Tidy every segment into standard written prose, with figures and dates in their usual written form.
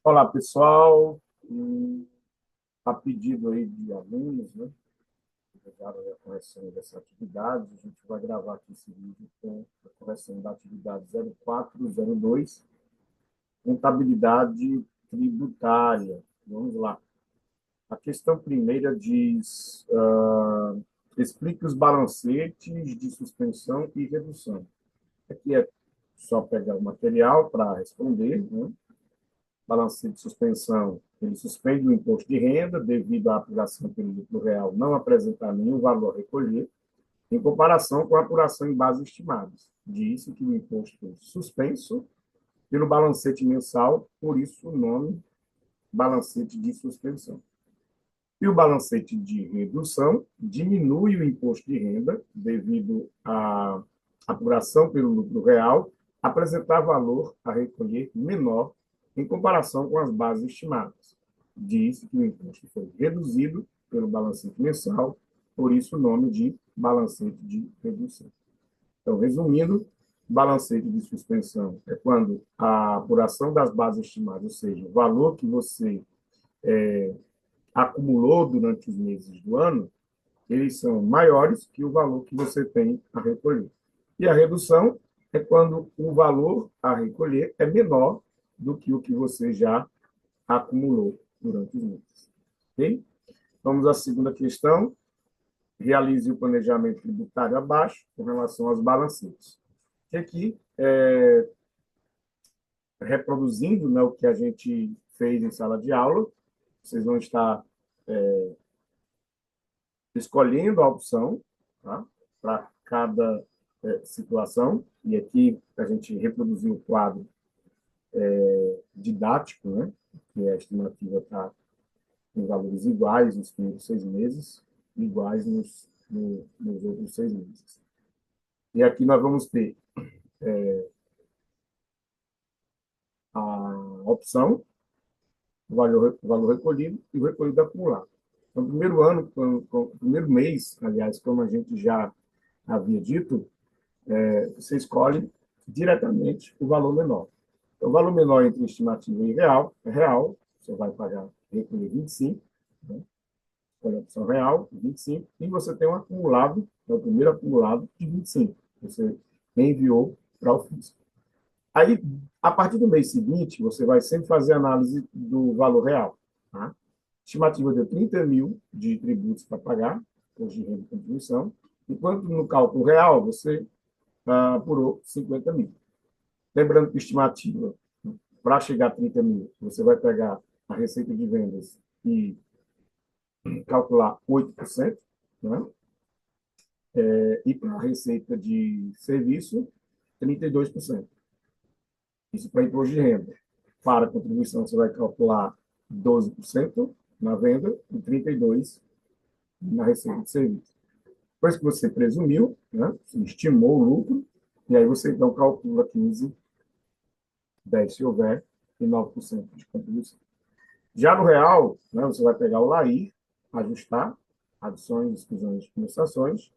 Olá, pessoal. A pedido aí de alunos, né, que pegaram a correção dessa atividade, a gente vai gravar aqui esse vídeo com a correção da atividade 0402, contabilidade tributária. Vamos lá. A questão primeira diz, explique os balancetes de suspensão e redução. Aqui é só pegar o material para responder, né? Balancete de suspensão, ele suspende o imposto de renda devido à apuração pelo lucro real não apresentar nenhum valor a recolher, em comparação com a apuração em bases estimadas. Diz que o imposto foi suspenso pelo balancete mensal, por isso o nome balancete de suspensão. E o balancete de redução diminui o imposto de renda devido à apuração pelo lucro real apresentar valor a recolher menor em comparação com as bases estimadas. Diz que o imposto foi reduzido pelo balancete mensal, por isso o nome de balancete de redução. Então, resumindo, balancete de suspensão é quando a apuração das bases estimadas, ou seja, o valor que você acumulou durante os meses do ano, eles são maiores que o valor que você tem a recolher. E a redução é quando o valor a recolher é menor do que o que você já acumulou durante os meses. Ok? Vamos à segunda questão. Realize o planejamento tributário abaixo com relação aos balancetes. E aqui, reproduzindo, né, o que a gente fez em sala de aula, vocês vão estar escolhendo a opção, tá? Para cada situação. E aqui a gente reproduziu o quadro didático, né? Que a estimativa está em valores iguais nos primeiros 6 meses, iguais nos outros 6 meses. E aqui nós vamos ter a opção, o valor recolhido e o recolhido acumulado. Então, primeiro ano, primeiro mês, aliás, como a gente já havia dito, você escolhe diretamente o valor menor. Então, o valor menor entre estimativa e real é real, você vai pagar, recolher 25, né? Escolhe a opção real, 25, e você tem um acumulado, é o primeiro acumulado de 25, que você enviou para o fisco. Aí, a partir do mês seguinte, você vai sempre fazer análise do valor real. Tá? Estimativa de 30 mil de tributos para pagar, imposto de renda e contribuição, enquanto no cálculo real você apurou 50 mil. Lembrando que estimativa, para chegar a 30 mil, você vai pegar a receita de vendas e calcular 8%, né? E para a receita de serviço, 32%. Isso para imposto de renda. Para a contribuição, você vai calcular 12% na venda e 32% na receita de serviço. Depois que você presumiu, né, você estimou o lucro, e aí você então calcula 15, 10 se houver, e 9% de contribuição. Já no real, né, você vai pegar o LAIR, ajustar, adições, exclusões, compensações,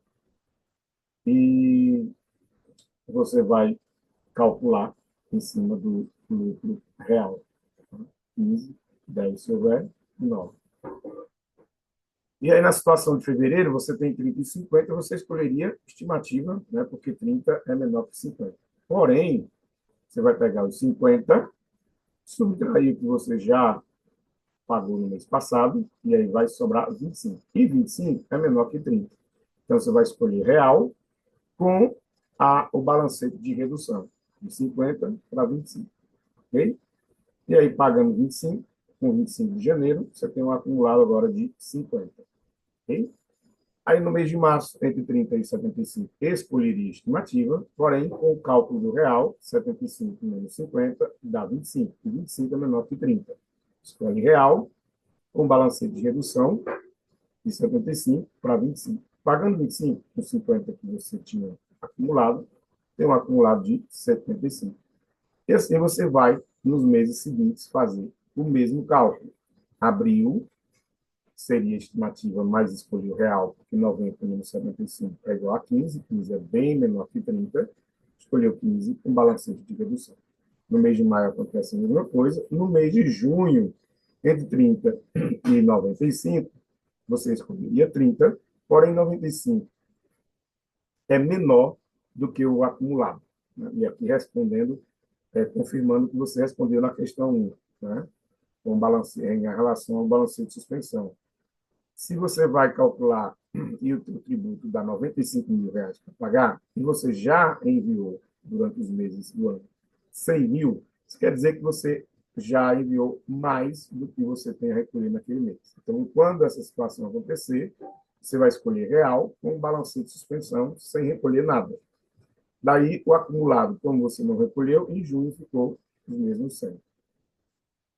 e você vai calcular em cima do lucro real. 15, 10 se houver, 9. E aí, na situação de fevereiro, você tem 30 e 50, você escolheria estimativa, né, porque 30 é menor que 50. Porém, você vai pegar os 50, subtrair o que você já pagou no mês passado, e aí vai sobrar 25. E 25 é menor que 30. Então, você vai escolher real com o balancete de redução, de 50 para 25. Ok? E aí, pagando 25, com 25 de janeiro, você tem um acumulado agora de 50. Ok? Aí, no mês de março, entre 30 e 75, escolheria estimativa, porém, com o cálculo do real, 75 menos 50 dá 25, e 25 é menor que 30. Escolhe real, com balancete de redução, de 75 para 25. Pagando 25, com 50 que você tinha acumulado, tem um acumulado de 75. E assim você vai, nos meses seguintes, fazer o mesmo cálculo. Abril seria a estimativa, mais escolher o real, porque 90 menos 75 é igual a 15, 15 é bem menor que 30, escolheu 15 com balancete de redução. No mês de maio acontece a mesma coisa. No mês de junho, entre 30 e 95, você escolheria 30, porém 95 é menor do que o acumulado. Né? E aqui respondendo, confirmando que você respondeu na questão 1, né? Com balance, em relação ao balanço de suspensão. Se você vai calcular e o tributo dá R$ 95.000 para pagar, e você já enviou durante os meses do ano 100 mil, isso quer dizer que você já enviou mais do que você tem a recolher naquele mês. Então, quando essa situação acontecer, você vai escolher real com um balancete de suspensão sem recolher nada. Daí, o acumulado, como você não recolheu, em junho ficou os mesmos 100.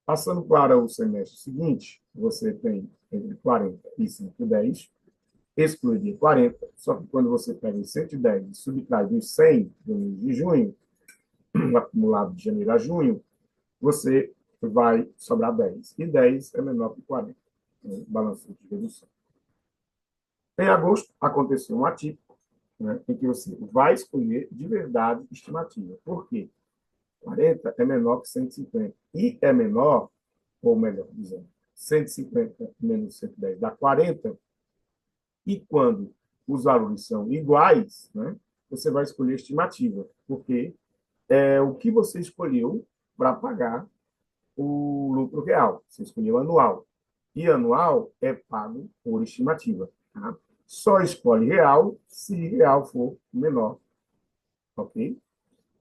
Passando para o semestre seguinte, você tem entre 40 e 110, excluiria 40, só que quando você pega os 110 e subtrai dos 100 do mês de junho, acumulado de janeiro a junho, você vai sobrar 10. E 10 é menor que 40, né? Balanço de redução. Em agosto, aconteceu um atípico, né, em que você vai escolher de verdade estimativa. Por quê? 40 é menor que 150. E é menor, ou melhor dizendo, 150 menos 110 dá 40. E quando os valores são iguais, né, você vai escolher estimativa, porque é o que você escolheu para pagar o lucro real. Você escolheu anual. E anual é pago por estimativa. Tá? Só escolhe real se real for menor. Ok?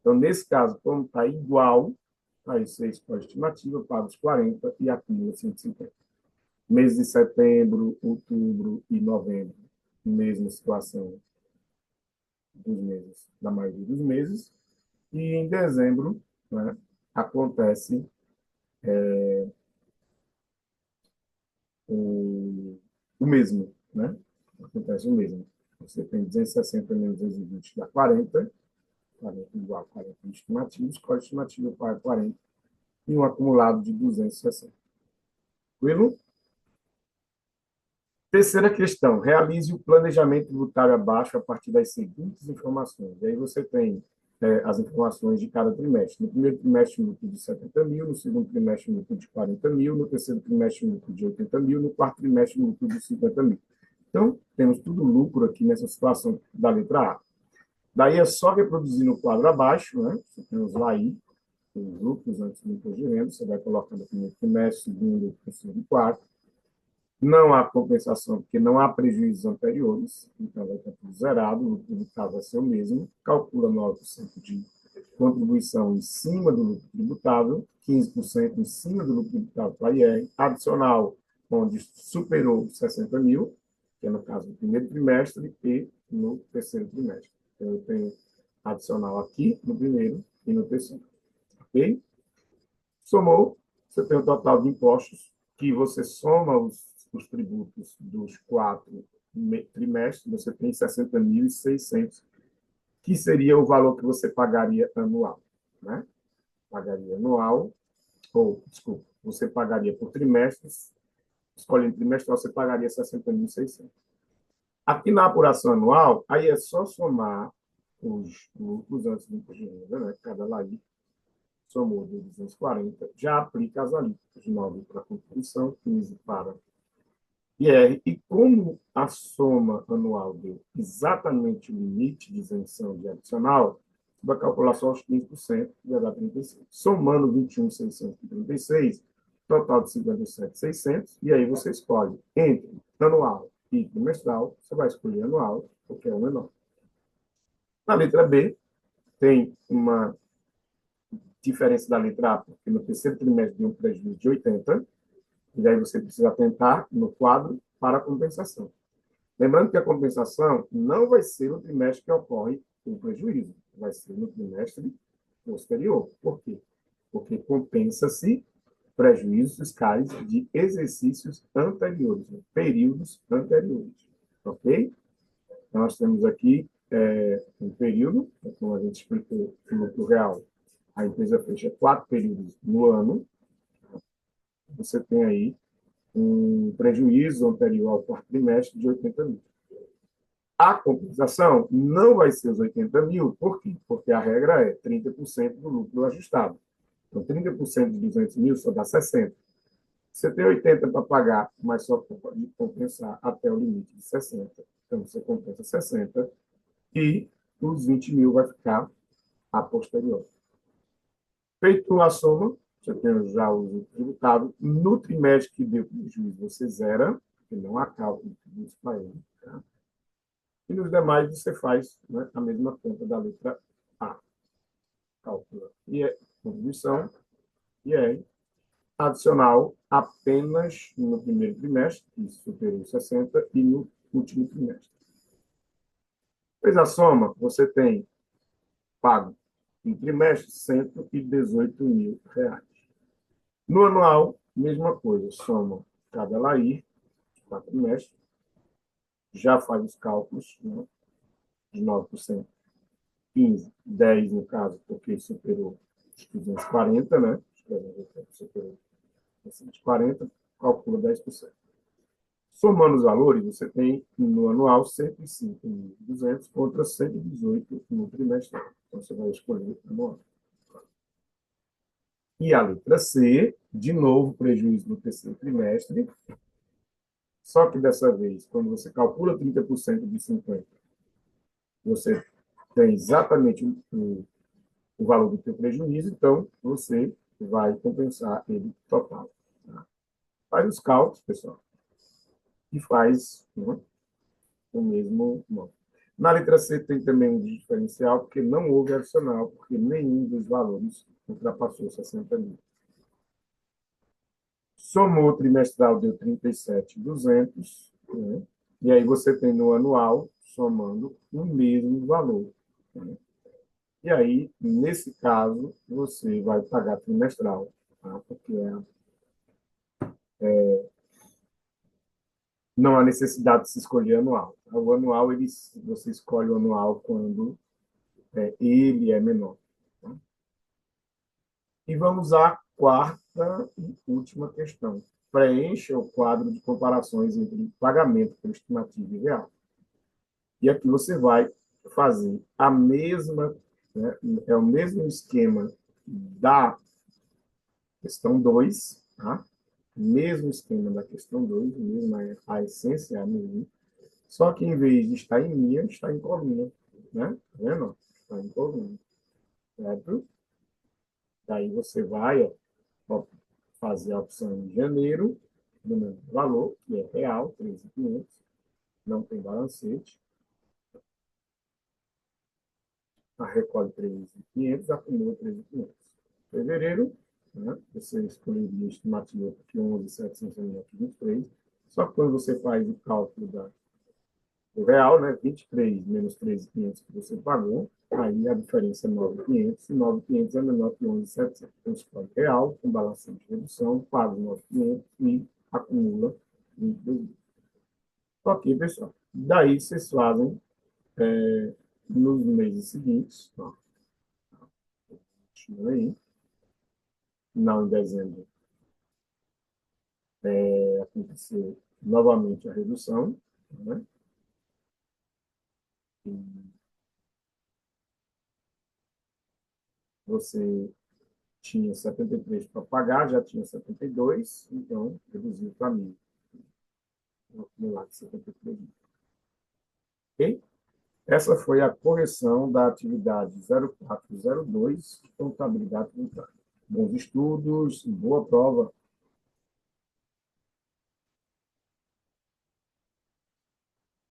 Então, nesse caso, como está igual, aí você escolhe estimativa, paga os 40 e acumula 150. Mês de setembro, outubro e novembro, mesma situação dos meses, da maioria dos meses. E em dezembro, né, acontece o mesmo, né? Acontece o mesmo. Você tem 260 menos 220 dá 40, 40 igual a 40 estimativos, escolhe estimativa para 40 e um acumulado de 260. Tranquilo? Terceira questão, realize o planejamento tributário abaixo a partir das seguintes informações. E aí você tem as informações de cada trimestre. No primeiro trimestre, lucro de 70 mil, no segundo trimestre, lucro de 40 mil, no terceiro trimestre, lucro de 80 mil, no quarto trimestre, lucro de 50 mil. Então, temos tudo lucro aqui nessa situação da letra A. Daí é só reproduzir no quadro abaixo, né? Você tem os LAI, os lucros antes do imposto de renda, você vai colocar no primeiro trimestre, segundo, terceiro e quarto. Não há compensação, porque não há prejuízos anteriores, então vai estar tudo zerado, o lucro tributável vai ser o mesmo. Calcula 9% de contribuição em cima do lucro tributável, 15% em cima do lucro tributável para IR, adicional, onde superou 60 mil, que é no caso do primeiro trimestre, e no terceiro trimestre. Então, eu tenho adicional aqui no primeiro e no terceiro. Ok? Somou, você tem o total de impostos, que você soma os tributos dos 4 trimestres, você tem 60.600, que seria o valor que você pagaria anual. Né? Pagaria anual, ou, desculpa, você pagaria por trimestres, escolhendo trimestral, você pagaria 60.600. Aqui na apuração anual, aí é só somar os lucros antes do imposto de renda, né? Cada LAI somou de 240, já aplica as alíquotas, 9 para contribuição, 15 para IR, e como a soma anual deu exatamente o limite de isenção de adicional, vai calcular só os 15%, vai dar 36. Somando 21.636, total de 57.600, e aí você escolhe entre anual e trimestral, você vai escolher anual, porque é o menor. Na letra B, tem uma diferença da letra A, porque no terceiro trimestre deu um prejuízo de 80, e aí você precisa atentar no quadro para a compensação. Lembrando que a compensação não vai ser no trimestre que ocorre o prejuízo, vai ser no trimestre posterior. Por quê? Porque compensa-se prejuízos fiscais de exercícios anteriores, né? Períodos anteriores. Ok? Então, nós temos aqui um período, como a gente explicou no lucro real, a empresa fecha 4 períodos no ano, você tem aí um prejuízo anterior ao quarto trimestre de 80 mil. A compensação não vai ser os 80 mil, por quê? Porque a regra é 30% do lucro ajustado. Então, 30% de 200 mil só dá 60. Você tem 80 para pagar, mas só pode compensar até o limite de 60. Então, você compensa 60 e os 20 mil vai ficar a posterior. Feito a soma, você tem já o tributado. No trimestre que deu prejuízo, você zera, porque não há cálculo disso para ele. Tá? E nos demais, você faz, né, a mesma conta da letra A. Calcula e é contribuição e é adicional apenas no primeiro trimestre, que superou 60, e no último trimestre. Fez a soma, você tem pago em trimestre R$ 118 mil. No anual, mesma coisa, soma cada LAIR, quatrimestre, já faz os cálculos, né, de 9%, 15, 10 no caso, porque superou os 240, né? Superou 240, calcula 10%. Somando os valores, você tem no anual 105.200 contra 118 no trimestre. Então, você vai escolher o anual. E a letra C, de novo, prejuízo no terceiro trimestre. Só que dessa vez, quando você calcula 30% de 50, você tem exatamente o valor do seu prejuízo, então você vai compensar ele total. Tá? Faz os cálculos, pessoal, e faz, né, o mesmo modo. Na letra C tem também um diferencial, porque não houve adicional, porque nenhum dos valores ultrapassou 60 mil. Somou o trimestral, deu 37.200, né? E aí você tem no anual, somando o mesmo valor. Né? E aí, nesse caso, você vai pagar trimestral, tá? Porque não há necessidade de se escolher anual. Tá? O anual, você escolhe o anual quando ele é menor. Tá? E vamos à quarta e última questão. Preencha o quadro de comparações entre pagamento por estimativa e real. E aqui você vai fazer a mesma, né, é o mesmo esquema da questão 2, tá? Mesmo esquema da questão 2, mesmo a essência é a mesma, só que em vez de estar em linha, está em coluna, né? Tá vendo? Está em coluna, certo? Daí você vai fazer a opção em janeiro, do mesmo valor, que é real, 13.500, não tem balancete. A recolhe 13.500, acumula 13.500. Fevereiro, né, você escolheria a estimativa de 11.700 menos 23, só que quando você faz o cálculo do real, né, 23 menos 13.500 que você pagou, aí a diferença é 9.500, e 9.500 é menor que 11.700. Então, escolhe real, com balancete de redução, paga 9.500 e acumula 22. Ok, pessoal. Daí vocês fazem nos meses seguintes, ó, aí, não em dezembro, acontecer novamente a redução, né? E você tinha 73 para pagar, já tinha 72, então reduziu para 1.000. Vou acumular de 73. Ok? Essa foi a correção da atividade 0402 de contabilidade tributária. Bons estudos, boa prova.